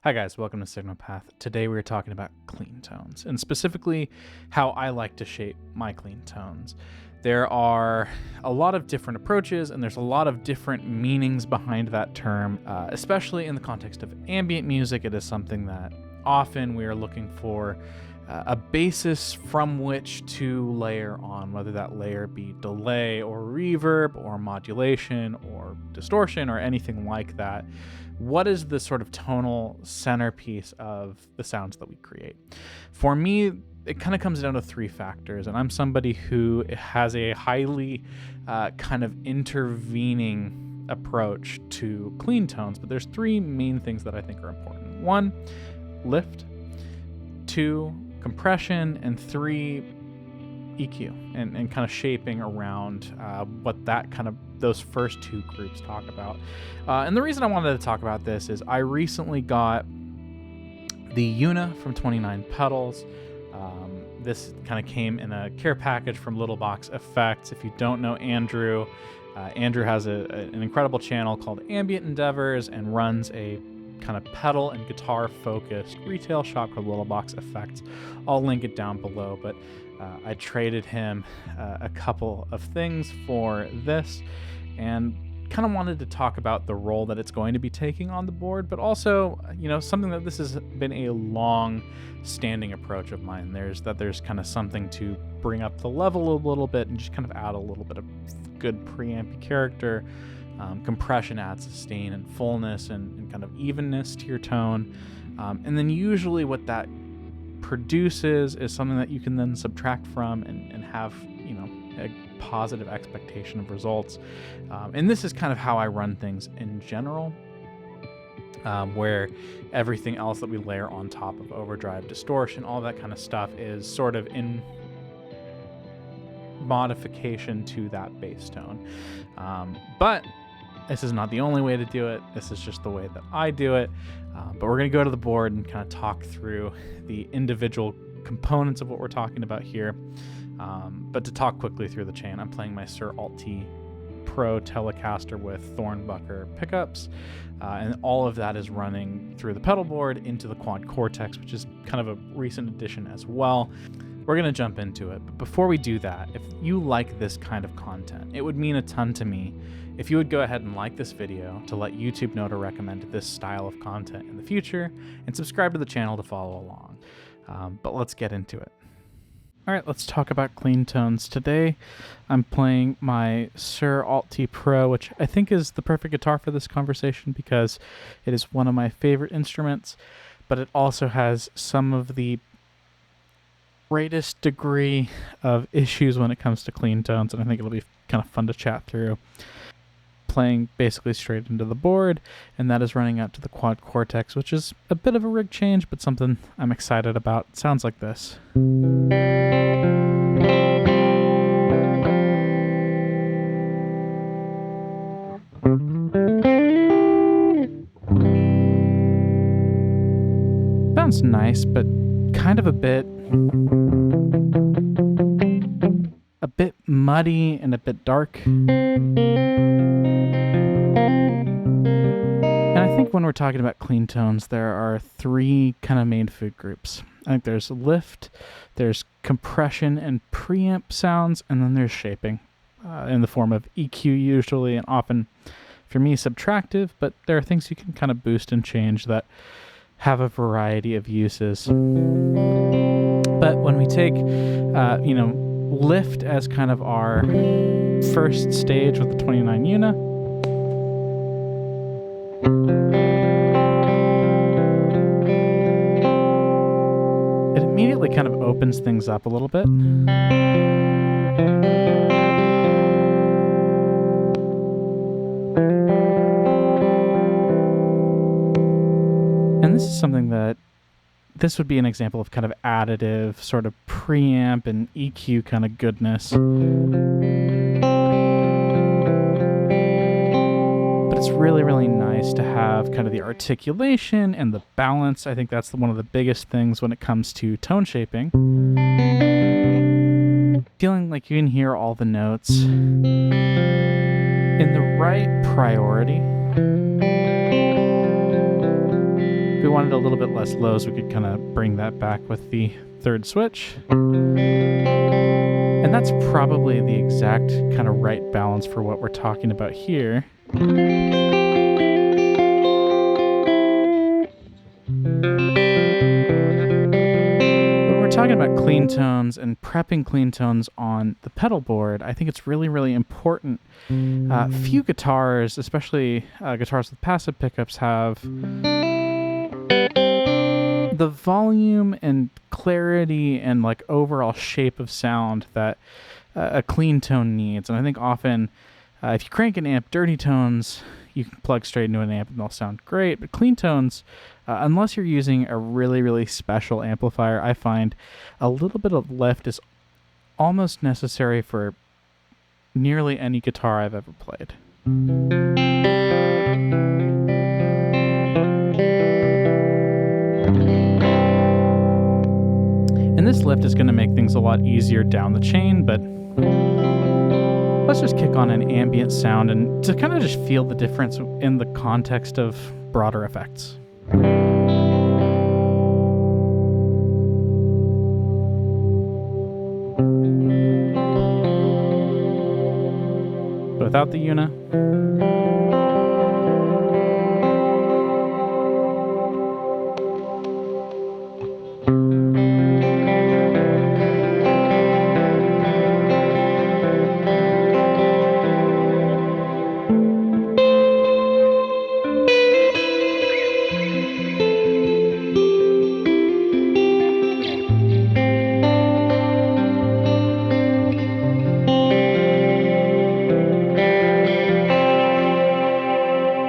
Hi guys, welcome to Signal Path. Today we're talking about clean tones, and specifically how I like to shape my clean tones. There are a lot of different approaches, and there's a lot of different meanings behind that term, especially in the context of ambient music. It is something that often we are looking for a basis from which to layer on, whether that layer be delay or reverb or modulation or distortion or anything like that. What is the sort of tonal centerpiece of the sounds that we create? For me, it kind of comes down to three factors, and I'm somebody who has a highly kind of intervening approach to clean tones, but there's three main things that I think are important. One, lift. Two, compression. And three, EQ, and kind of shaping around what that kind of those first two groups talk about. And the reason I wanted to talk about this is I recently got the EUNA from 29 Pedals. This kind of came in a care package from Little Box Effects. If you don't know Andrew, Andrew has an incredible channel called Ambient Endeavors and runs a kind of pedal and guitar focused retail shop called Little Box Effects. I'll link it down below, but I traded him a couple of things for this and kind of wanted to talk about the role that it's going to be taking on the board, but also, something that this has been a long standing approach of mine. There's kind of something to bring up the level a little bit and just kind of add a little bit of good preampy character. Compression adds sustain and fullness and kind of evenness to your tone. And then usually what that produces is something that you can then subtract from and have, a positive expectation of results. And this is kind of how I run things in general, where everything else that we layer on top of overdrive, distortion, all that kind of stuff is sort of in modification to that bass tone. But this is not the only way to do it. This is just the way that I do it. But we're going to go to the board and kind of talk through the individual components of what we're talking about here. But to talk quickly through the chain, I'm playing my Sir Alt-T Pro Telecaster with Thornbucker pickups. And all of that is running through the pedal board into the Quad Cortex, which is kind of a recent addition as well. We're going to jump into it. But before we do that, if you like this kind of content, it would mean a ton to me if you would go ahead and like this video to let YouTube know to recommend this style of content in the future, and subscribe to the channel to follow along. But let's get into it. All right, let's talk about clean tones. Today, I'm playing my Sir Alt-T Pro, which I think is the perfect guitar for this conversation because it is one of my favorite instruments, but it also has some of the greatest degree of issues when it comes to clean tones, and I think it'll be kind of fun to chat through. Playing basically straight into the board, and that is running out to the Quad Cortex, which is a bit of a rig change, but something I'm excited about. It sounds like this. Sounds nice, but kind of a bit muddy and a bit dark. And I think when we're talking about clean tones, there are three kind of main food groups. I think there's lift, there's compression and preamp sounds, and then there's shaping in the form of EQ usually, and often, for me, subtractive, but there are things you can kind of boost and change that have a variety of uses. But when we take, lift as kind of our first stage with the 29 EUNA, it immediately kind of opens things up a little bit. And this is something that this would be an example of kind of additive sort of preamp and EQ kind of goodness. But it's really, really nice to have kind of the articulation and the balance. I think that's one of the biggest things when it comes to tone shaping. Feeling like you can hear all the notes in the right priority. we wanted a little bit less lows, we could kind of bring that back with the third switch. And that's probably the exact kind of right balance for what we're talking about here. Talking about clean tones and prepping clean tones on the pedal board, I think it's really, really important. Few guitars, especially guitars with passive pickups, have the volume and clarity and like overall shape of sound that a clean tone needs. And I think often if you crank an amp, dirty tones, you can plug straight into an amp and they'll sound great. But clean tones, unless you're using a really, really special amplifier, I find a little bit of lift is almost necessary for nearly any guitar I've ever played. And this lift is going to make things a lot easier down the chain, but let's just kick on an ambient sound and to kind of just feel the difference in the context of broader effects. Without the EUNA.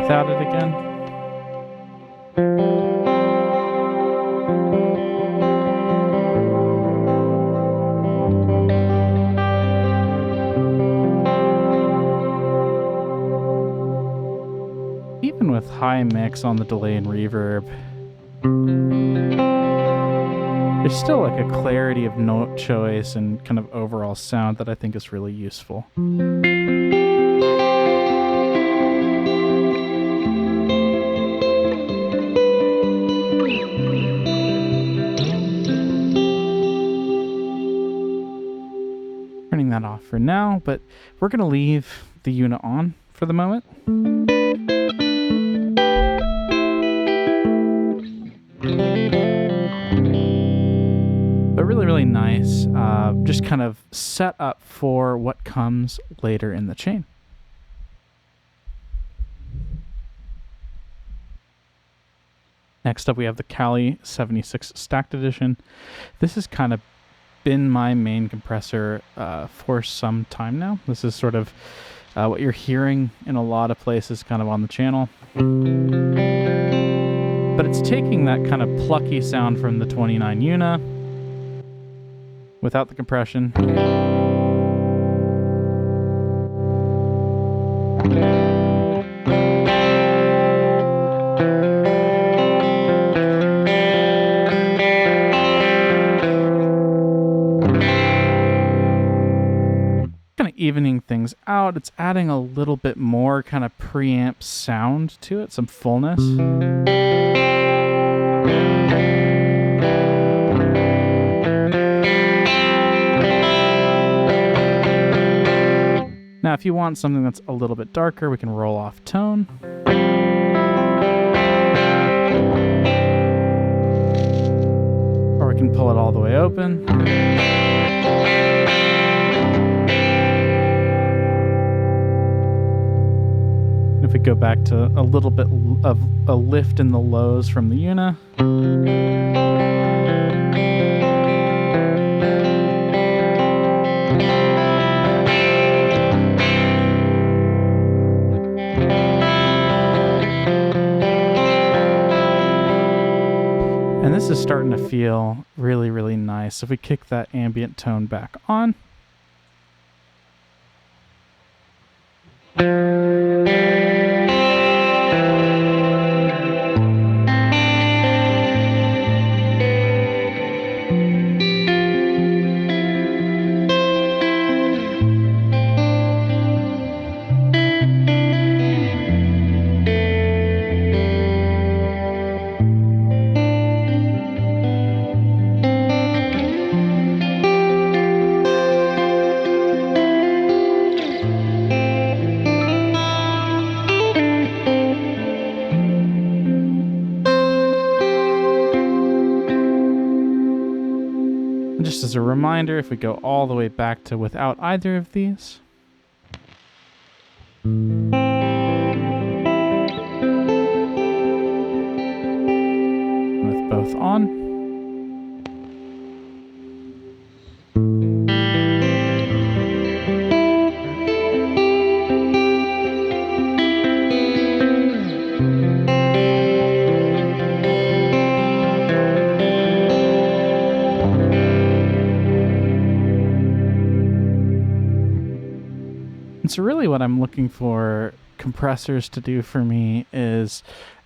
Without it again. Even with high mix on the delay and reverb, there's still like a clarity of note choice and kind of overall sound that I think is really useful. Turning that off for now, but we're going to leave the EUNA on for the moment. But really, really nice. Just kind of set up for what comes later in the chain. Next up, we have the Cali76 Stacked Edition. This has kind of been my main compressor for some time now. This is sort of what you're hearing in a lot of places kind of on the channel. But it's taking that kind of plucky sound from the 29 EUNA without the compression. Kind of evening things out. It's adding a little bit more kind of preamp sound to it, some fullness. Now, if you want something that's a little bit darker, we can roll off tone. Or we can pull it all the way open. If we go back to a little bit of a lift in the lows from the EUNA. And this is starting to feel really, really nice. If we kick that ambient tone back on. And just as a reminder, if we go all the way back to without either of these, with both on, and so really what I'm looking for compressors to do for me is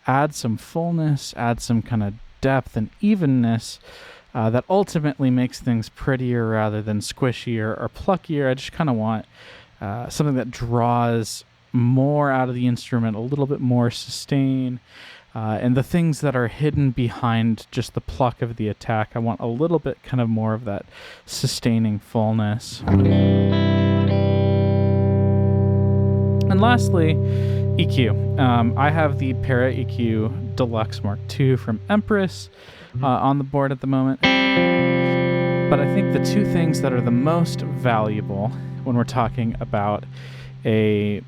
add some fullness, add some kind of depth and evenness that ultimately makes things prettier rather than squishier or pluckier. I just kind of want something that draws more out of the instrument, a little bit more sustain, and the things that are hidden behind just the pluck of the attack, I want a little bit kind of more of that sustaining fullness. And lastly, EQ. I have the ParaEQ Deluxe Mark II from Empress on the board at the moment. But I think the two things that are the most valuable when we're talking about a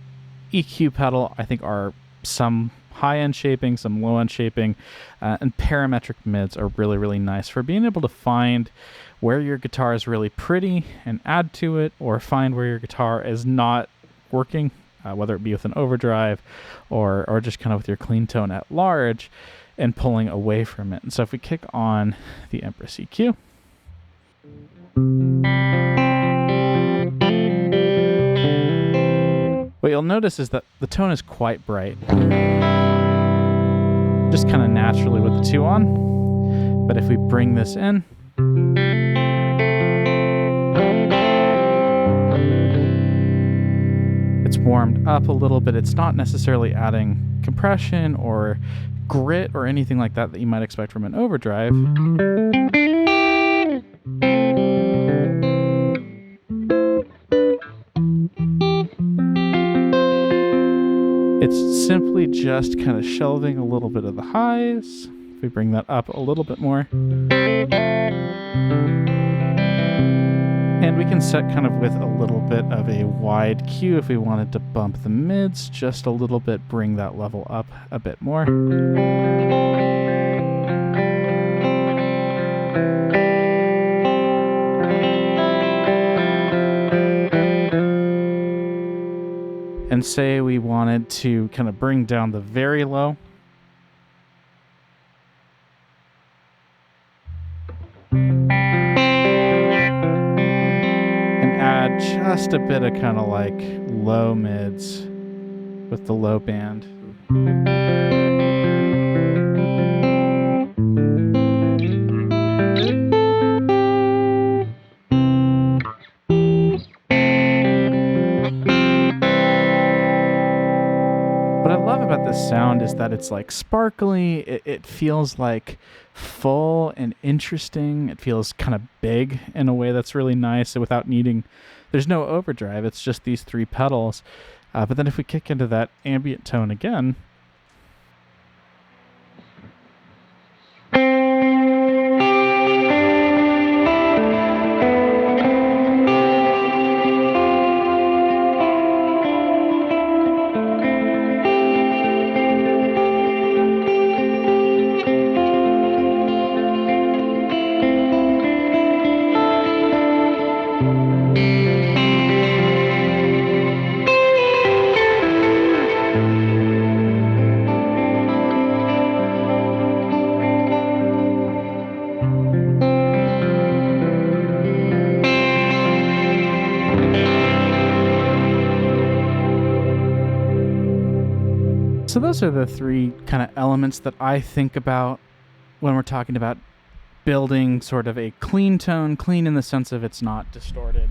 EQ pedal, I think, are some high-end shaping, some low-end shaping, and parametric mids are really, really nice for being able to find where your guitar is really pretty and add to it, or find where your guitar is not working, whether it be with an overdrive or just kind of with your clean tone at large, and pulling away from it. And so if we kick on the Empress EQ, what you'll notice is that the tone is quite bright, just kind of naturally with the two on. But if we bring this in, it's warmed up a little bit. It's not necessarily adding compression or grit or anything like that that you might expect from an overdrive. It's simply just kind of shelving a little bit of the highs. If we bring that up a little bit more. And we can set kind of with a little bit of a wide Q if we wanted to bump the mids just a little bit, bring that level up a bit more. And say we wanted to kind of bring down the very low. Just a bit of kind of like low mids with the low band. What I love about this sound is that it's like sparkly. It feels like full and interesting. It feels kind of big in a way that's really nice without needing. There's no overdrive, it's just these three pedals. But then if we kick into that ambient tone again, so those are the three kind of elements that I think about when we're talking about building sort of a clean tone, clean in the sense of it's not distorted,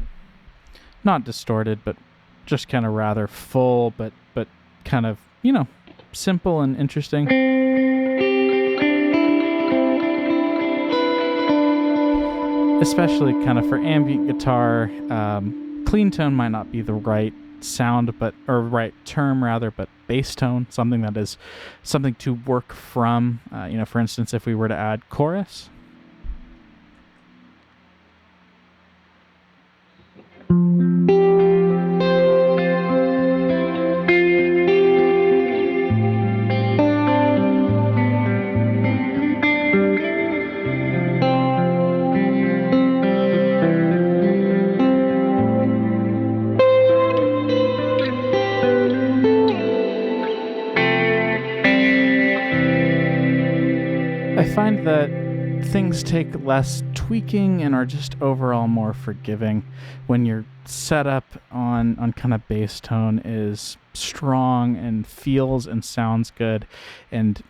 but just kind of rather full, but kind of, you know, simple and interesting. Especially kind of for ambient guitar, clean tone might not be the right sound, or right term rather, but bass tone, something that is something to work from. You know, for instance, if we were to add chorus, I find that things take less tweaking and are just overall more forgiving when your setup on kind of bass tone is strong and feels and sounds good. And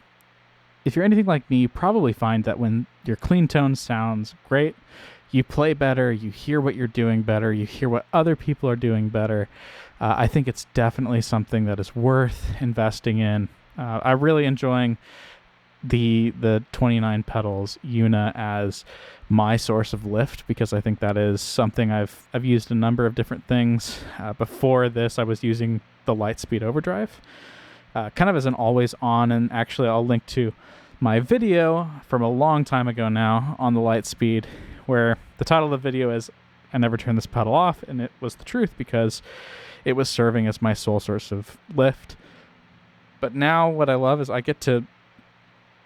if you're anything like me, you probably find that when your clean tone sounds great, you play better, you hear what you're doing better, you hear what other people are doing better. I think it's definitely something that is worth investing in. I'm really enjoying the 29 Pedals EUNA as my source of lift, because I think that is something I've used a number of different things. Before this, I was using the Lightspeed Overdrive, kind of as an always on, and actually I'll link to my video from a long time ago now on the Lightspeed, where the title of the video is "I Never Turn This Pedal Off," and it was the truth because it was serving as my sole source of lift. But now what I love is I get to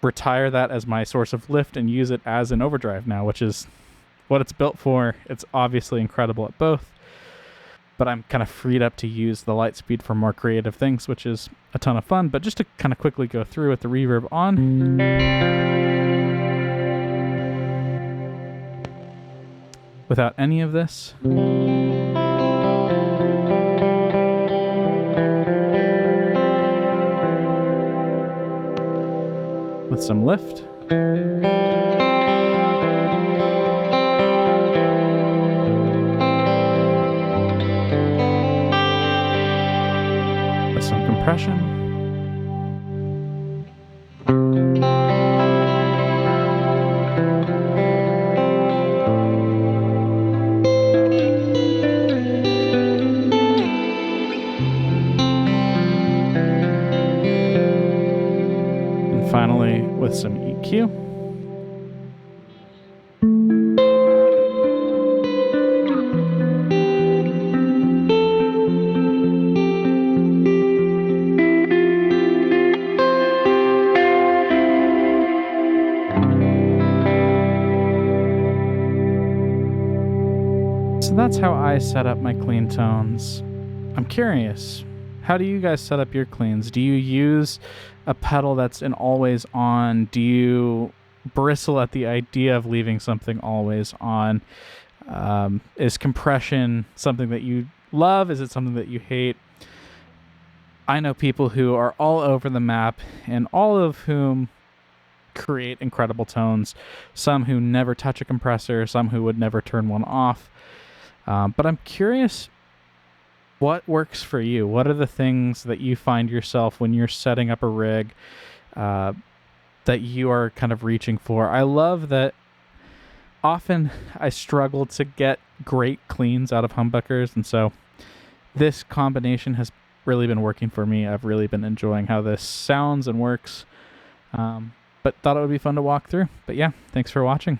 retire that as my source of lift and use it as an overdrive now, which is what it's built for. It's obviously incredible at both, but I'm kind of freed up to use the Lightspeed for more creative things, which is a ton of fun. But just to kind of quickly go through with the reverb on, without any of this, with some lift, with some compression, and finally with some EQ. So that's how I set up my clean tones. I'm curious, how do you guys set up your cleans? Do you use a pedal that's an always on? Do you bristle at the idea of leaving something always on? Is compression something that you love? Is it something that you hate? I know people who are all over the map, and all of whom create incredible tones. Some who never touch a compressor, some who would never turn one off. But I'm curious, what works for you? What are the things that you find yourself when you're setting up a rig that you are kind of reaching for? I love that often I struggle to get great cleans out of humbuckers, and so this combination has really been working for me. I've really been enjoying how this sounds and works, but thought it would be fun to walk through. But yeah, thanks for watching.